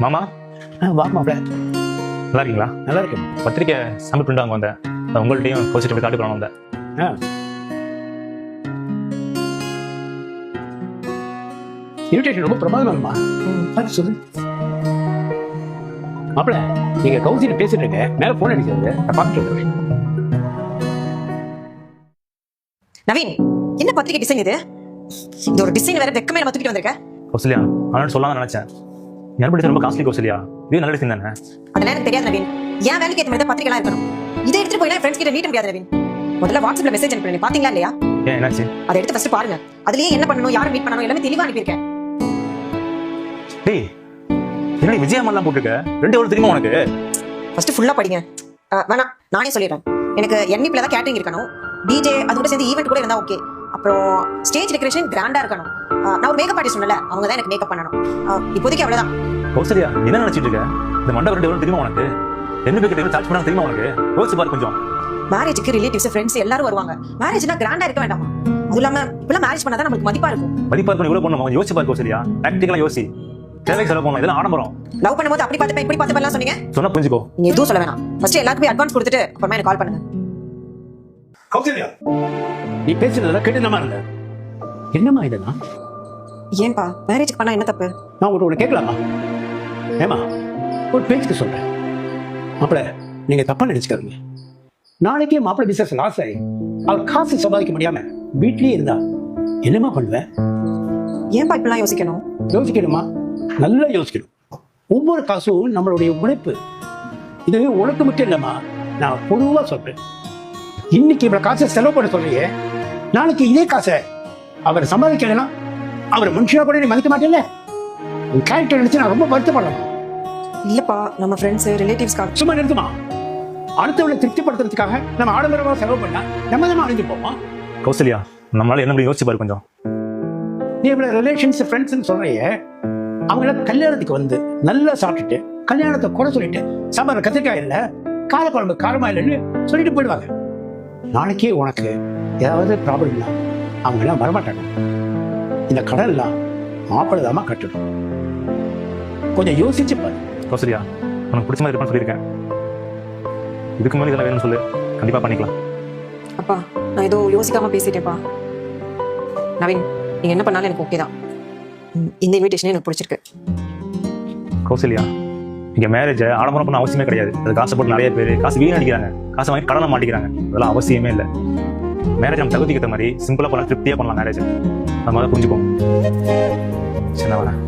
மாமா வா மாப்பிள்ள. நல்லா இருக்கீங்களா? நல்லா இருக்கேன். பத்திரிக்கை சப்மிட் பண்ணிட்டு வாங்க வந்தேன். உங்கள்கிட்டையும் கோச்சிட்டு காட்டு பண்ண வந்தேன். இன்விடேஷன் ரொம்ப பிரமாதமா சொல்லு மாப்பிள்ள. நீங்க கௌசிட்ட பேசிட்டு இருக்க, மேல போன் அடிக்கிறது நான் பார்த்துட்டு இருக்கேன். நவீன், என்ன பத்திரிக்கை டிசைன் இது? இந்த ஒரு டிசைன் வேற வெக்கமே நம்ம தூக்கிட்டு வந்திருக்க. கௌசல்யா, ஆனால் சொல்லாம நினைச்சேன். எனக்கு ரொம்ப காஸ்ட்லி கௌசல்யா. இது நல்ல டிசைன் தானே? அதெல்லாம் எனக்கு தெரியாது நவீன். ஏன் வேலைக்கு ஏற்ற மாதிரி பத்திரிக்கைலாம் இருக்கணும். இதை எடுத்துட்டு போய் ஃப்ரெண்ட்ஸ் கிட்ட நீட்ட முடியாது நவீன். முதல்ல வாட்ஸ்அப்ல மெசேஜ் அனுப்பி பாத்தீங்களா இல்லையா? ஏன் என்னாச்சு? அதை எடுத்து ஃபர்ஸ்ட் பாருங்க. அதுலயே என்ன பண்ணணும், யாரை மீட் பண்ணணும் எல்லாமே தெளிவா அனுப்பியிருக்கேன். டேய், என்ன விஜயமாலாம் போட்டுருக்க? 2 எவ்வளவு தெரியுமா உனக்கு? ஃபர்ஸ்ட் ஃபுல்லா படிங்க. வேணாம், நானே சொல்லிடுறேன். எனக்கு என்இபில தான் கேட்டரிங் இருக்கணும். டிஜே அது கூட சேர்ந்து ஈவென்ட் கூட இருந்தா ஓகே. அப்புறம் ஸ்டேஜ் டெக்கரேஷன் கிராண்டா இருக்கணும். நான் ஒரு மேக்கப் ஆர்டிஸ்ட் சொன்னல, அவங்க தான் எனக்கு மேக்கப் பண்ணணும். இப்போதைக்கு அவ்வளவுதான். கௌசல்யா, என்ன நினைச்சிட்டு இருக்க? இந்த மண்டபம் 2 எவ்வளவு தெரியுமா உனக்கு? என்ன பேக்கெட் சார்ஜ் பண்ணா தெரியுமா உனக்கு? யோசிச்சு பாரு கொஞ்சம். மேரேஜுக்கு ரிலேட்டிவ்ஸ் ஃப்ரெண்ட்ஸ் எல்லாரும் வருவாங்க. மேரேஜ்னா கிராண்டா இருக்க வேண்டாமா? அது இல்லாம இப்பெல்லாம் மேரேஜ் பண்ணாதான் நமக்கு மதிப்பா இருக்கும். மதிப்பா இருக்கும் இவ்வளவு பண்ணணும். யோசிச்சு பாரு கௌசல்யா. பிராக்டிகலா யோசி. தேவைக்கு செலவு பண்ணலாம். இதெல்லாம் ஆடம்பரம். லவ் பண்ணும்போது அப்படி பார்த்துப்பேன் இப்படி பார்த்துப்பேன் சொன்னீங்க. சொன்னா புரிஞ்சுக்கோ. நீங்க எதுவும் சொல்ல வேணாம். ஃபர்ஸ்ட் எல்லாருக்கும் அட்வான்ஸ் கொடுத்துட்டு அப்புறமா எனக்கு கால் பண்ணுங்க. கௌசல்யா, நீ பேசுறதெல்லாம் கேட்டுனமா இல்ல. என்னமா இதெல்லாம்? ஏன்பா மேரேஜ் பண்ணா என்ன தப்பு? நான் உங்கள்கிட்ட கேட்கலாமா? ஏமா ஒரு பேச்சுக்கு சொல்றேன். மாப்பிள்ள, நீங்க தப்பா நினைச்சுக்காதீங்க. நாளைக்கே மாப்பிள்ள பிசினஸ் லாஸ் ஆகி அவர் காசு சம்பாதிக்க முடியாம வீட்லயே இருந்தா என்னமா பண்ணுவேன்? ஏன்பா இப்பெல்லாம் யோசிக்கணும்? யோசிக்கணுமா? நல்லா யோசிக்கணும். ஒவ்வொரு காசும் நம்மளுடைய உழைப்பு. இது உனக்கு மட்டும் இல்லம்மா, நான் பொதுவா சொல்றேன். இன்னைக்கு இவ்வளவு காசை செலவு பண்ண சொல்றீங்க, நாளைக்கு இதே காசை அவர் சம்பாதிக்கலன்னா அவர் மனுஷனா கூட நீ மதிக்க மாட்டேன்ல. உன் கேரக்டர் நினைச்சு நான் ரொம்ப வருத்தப்படுறேன். இல்லப்பா, நம்ம ஃப்ரெண்ட்ஸ் ரிலேட்டிவ்ஸ்க்காக. சும்மா நிறுத்துமா. அடுத்தவளை திருப்திப்படுத்துறதுக்காக நம்ம ஆடம்பரமா செலவு பண்ணா நம்ம தான் அழிஞ்சு போமா. கௌசல்யா, நம்மளால என்ன முடியும் யோசிச்சு பாரு கொஞ்சம். நீ இவ்வளவு ரிலேஷன்ஸ் ஃப்ரெண்ட்ஸ்ன்னு சொல்றீங்க, அவங்கள கல்யாணத்துக்கு வந்து நல்லா சாப்பிட்டுட்டு கல்யாணத்தை கூட சொல்லிட்டு சாம்பார் கத்திரிக்காய் இல்லை, காரக்குழம்பு காரமா இல்லைன்னு சொல்லிட்டு போயிடுவாங்க. நாளைக்கே உனக்கு ஏதாவது ப்ராப்ளம்னா அவங்க எல்லாம் வரமாட்டாங்க. இந்த கடன் எல்லாம் மாப்பிள்ளதாமா கட்டணும். கொஞ்சம் யோசிச்சு பாரு. கௌசல்யா, உனக்கு பிடிச்ச மாதிரி இருப்பான்னு சொல்லியிருக்கேன். இதுக்கு மேலே இதெல்லாம் வேணும்னு சொல்லு, கண்டிப்பா பண்ணிக்கலாம். அப்பா, நான் ஏதோ யோசிக்காம பேசிட்டேப்பா. நவீன், நீங்க என்ன பண்ணாலும் எனக்கு ஓகே தான். இந்த இன்விடேஷனே எனக்கு பிடிச்சிருக்கு. கௌசல்யா, இங்க மேரேஜ் ஆடம்பரம் பண்ண அவசியமே கிடையாது. அது காசை போட்டு நிறைய பேர் காசு வீணடிக்கிறாங்க, காசை வாங்கி கடனை மாட்டிக்கிறாங்க. அதெல்லாம் அவசியமே இல்லை. மேரேஜ் நம்ம தகுதிக்கு ஏற்ற மாதிரி சிம்பிளா பண்ணலாம், திருப்தியா பண்ணலாம் மேரேஜ். அது மாதிரி புரிஞ்சுக்கோங்க. சின்ன வரேன்.